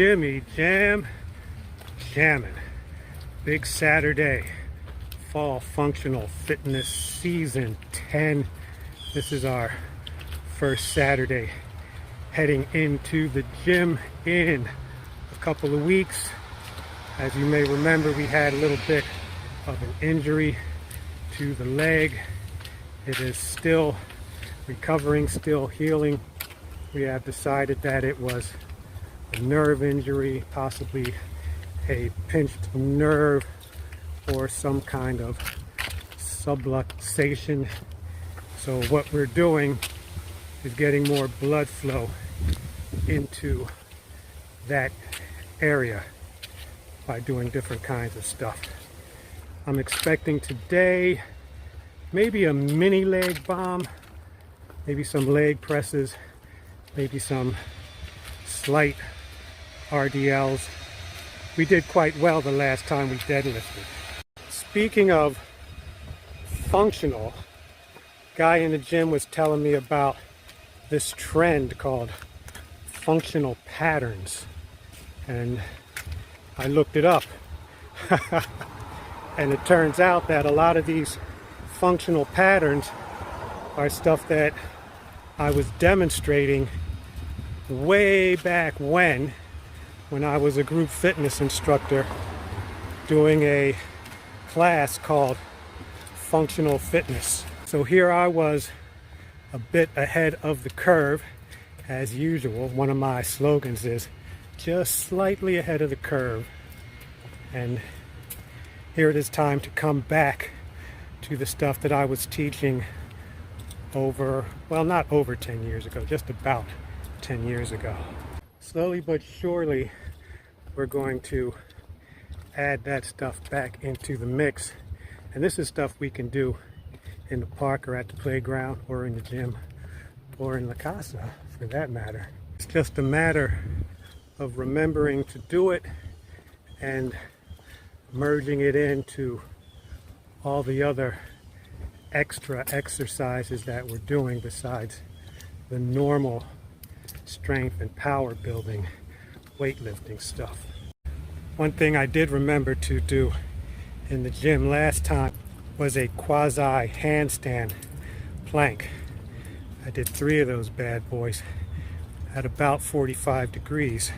Jimmy, Jamm, jamming. Big Saturday, fall functional fitness season 10. This is our first Saturday heading into the gym in a couple of weeks. As you may remember, we had a little bit of an injury to the leg. It is still recovering, still healing. We have decided that it was a nerve injury, possibly a pinched nerve or some kind of subluxation. So what we're doing is getting more blood flow into that area by doing different kinds of stuff. I'm expecting today maybe a mini leg bomb, maybe some leg presses, maybe some slight RDLs. We did quite well the last time we deadlifted. Speaking of functional, guy in the gym was telling me about this trend called functional patterns, and I looked it up. And it turns out that a lot of these functional patterns are stuff that I was demonstrating way back when I was a group fitness instructor doing a class called functional fitness. So here I was, a bit ahead of the curve as usual. One of my slogans is just slightly ahead of the curve, and here it is time to come back to the stuff that I was teaching over, well, not over 10 years ago, just about 10 years ago. Slowly but surely, we're going to add that stuff back into the mix. And this is stuff we can do in the park or at the playground or in the gym or in La Casa for that matter. It's just a matter of remembering to do it and merging it into all the other extra exercises that we're doing besides the normal strength and power building weightlifting stuff. One thing I did remember to do in the gym last time was a quasi handstand plank. I did 3 of those bad boys at about 45 degrees.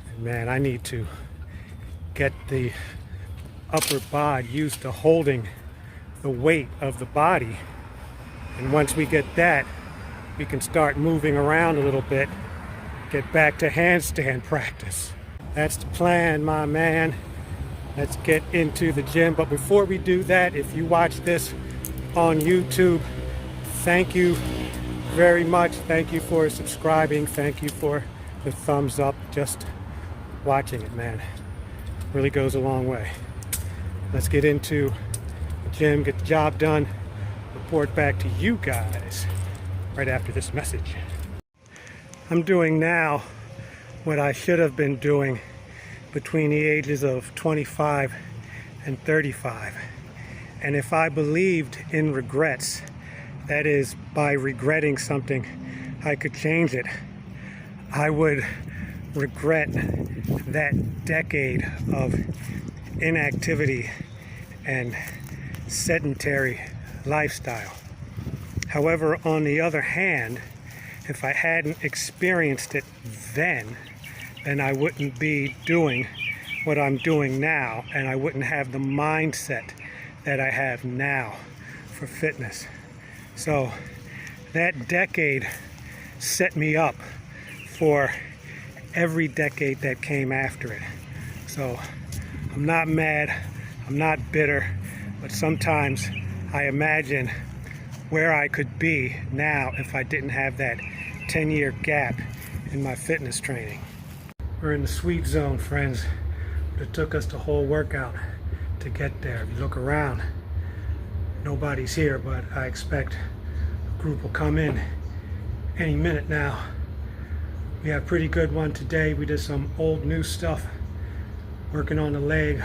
And man, I need to get the upper body used to holding the weight of the body. And once we get that, we can start moving around a little bit, get back to handstand practice. That's the plan, my man. Let's get into the gym. But before we do that, if you watch this on YouTube, thank you very much. Thank you for subscribing. Thank you for the thumbs up. Just watching it, man, really goes a long way. Let's get into the gym, get the job done, report back to you guys right after this message. I'm doing now what I should have been doing between the ages of 25 and 35. And if I believed in regrets, that is, by regretting something, I could change it, I would regret that decade of inactivity and sedentary lifestyle. However, on the other hand, if I hadn't experienced it then I wouldn't be doing what I'm doing now, and I wouldn't have the mindset that I have now for fitness. So that decade set me up for every decade that came after it. So I'm not mad, I'm not bitter, but sometimes I imagine where I could be now if I didn't have that 10-year gap in my fitness training. We're in the sweet zone, friends. But it took us the whole workout to get there. If you look around, nobody's here, but I expect a group will come in any minute now. We had a pretty good one today. We did some old new stuff, working on the leg,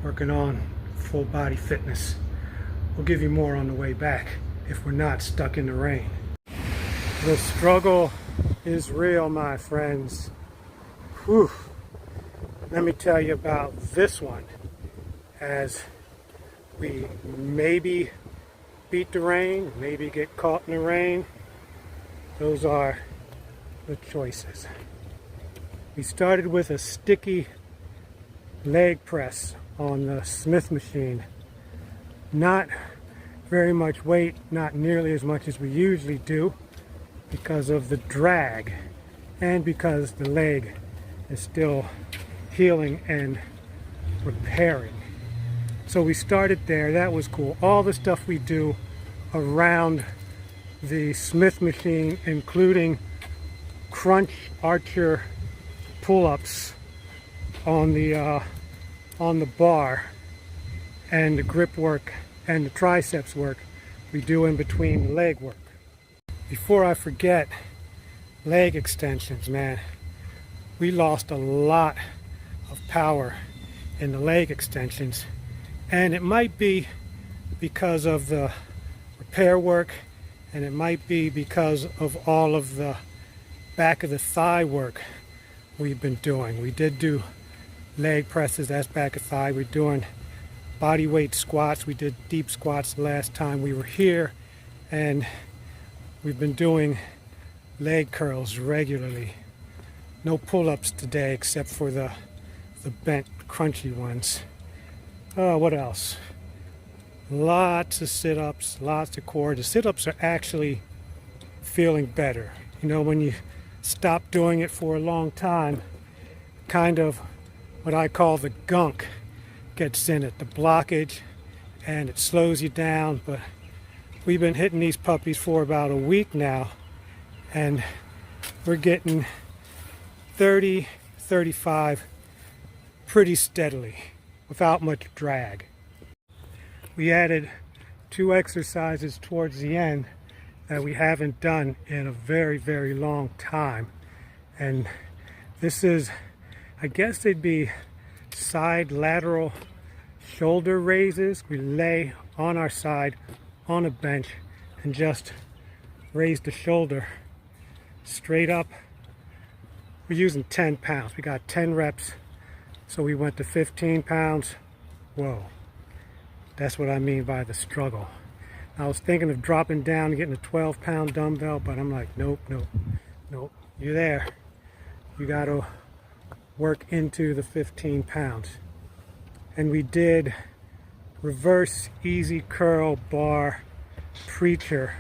working on full body fitness. We'll give you more on the way back if we're not stuck in the rain. The struggle is real, my friends. Whew. Let me tell you about this one, as we maybe beat the rain, maybe get caught in the rain. Those are the choices. We started with a sticky leg press on the Smith machine. Not very much weight, not nearly as much as we usually do because of the drag and because the leg is still healing and repairing. So we started there. That was cool. All the stuff we do around the Smith machine, including crunch archer pull-ups on the bar, and the grip work and the triceps work we do in between leg work. Before I forget, leg extensions, man. We lost a lot of power in the leg extensions, and it might be because of the repair work, and it might be because of all of the back of the thigh work we've been doing. We did do leg presses, that's back of thigh. We're doing body weight squats. We did deep squats the last time we were here, and we've been doing leg curls regularly. No pull-ups today except for the bent crunchy ones. What else? Lots of sit-ups, lots of core. The sit-ups are actually feeling better. You know, when you stop doing it for a long time, kind of what I call the gunk gets in it, the blockage, and it slows you down. But we've been hitting these puppies for about a week now, and we're getting 30, 35 pretty steadily without much drag. We added 2 exercises towards the end that we haven't done in a very, very long time. And this is, I guess they'd be side lateral shoulder raises. We lay on our side on a bench and just raise the shoulder straight up. We're using 10 pounds. We got 10 reps, so we went to 15 pounds. Whoa. That's what I mean by the struggle. I was thinking of dropping down and getting a 12-pound dumbbell, but I'm like, nope, nope, nope. You're there. You got to work into the 15 pounds. And we did reverse easy curl bar preacher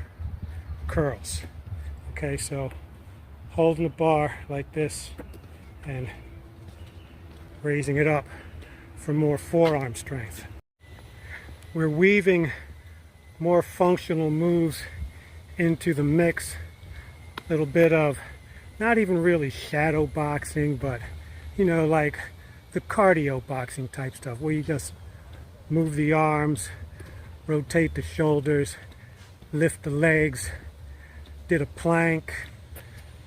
curls. Okay, so holding the bar like this and raising it up for more forearm strength. We're weaving more functional moves into the mix. A little bit of, not even really shadow boxing, but you know, like the cardio boxing type stuff where you just move the arms, rotate the shoulders, lift the legs, did a plank,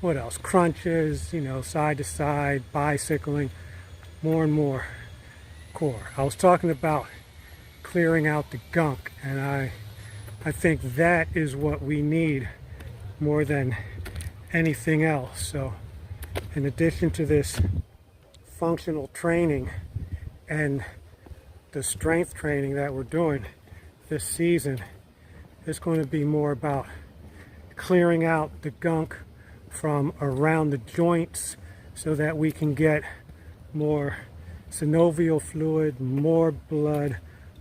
what else, crunches, you know, side to side, bicycling, more and more core. I was talking about clearing out the gunk, and I think that is what we need more than anything else. So in addition to this functional training and the strength training that we're doing this season, it's going to be more about clearing out the gunk from around the joints so that we can get more synovial fluid, more blood,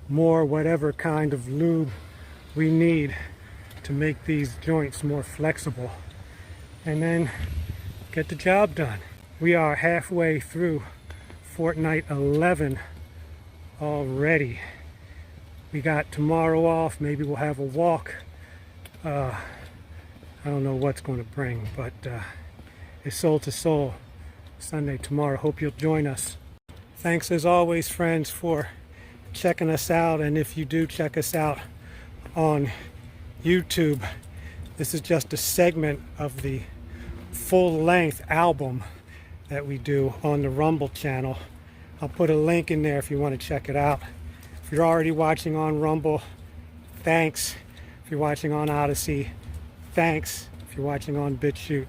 more whatever kind of lube we need to make these joints more flexible, and then get the job done. We are halfway through fortnight 11 already. We got tomorrow off. Maybe we'll have a walk. I don't know what's going to bring, but it's Soul to Soul Sunday tomorrow. Hope you'll join us. Thanks as always, friends, for checking us out. And if you do check us out on YouTube, this is just a segment of the full-length album that we do on the Rumble channel. I'll put a link in there if you want to check it out. If you're already watching on Rumble, thanks. If you're watching on Odyssey, thanks. If you're watching on BitChute,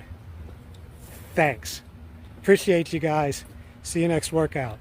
thanks. Appreciate you guys. See you next workout.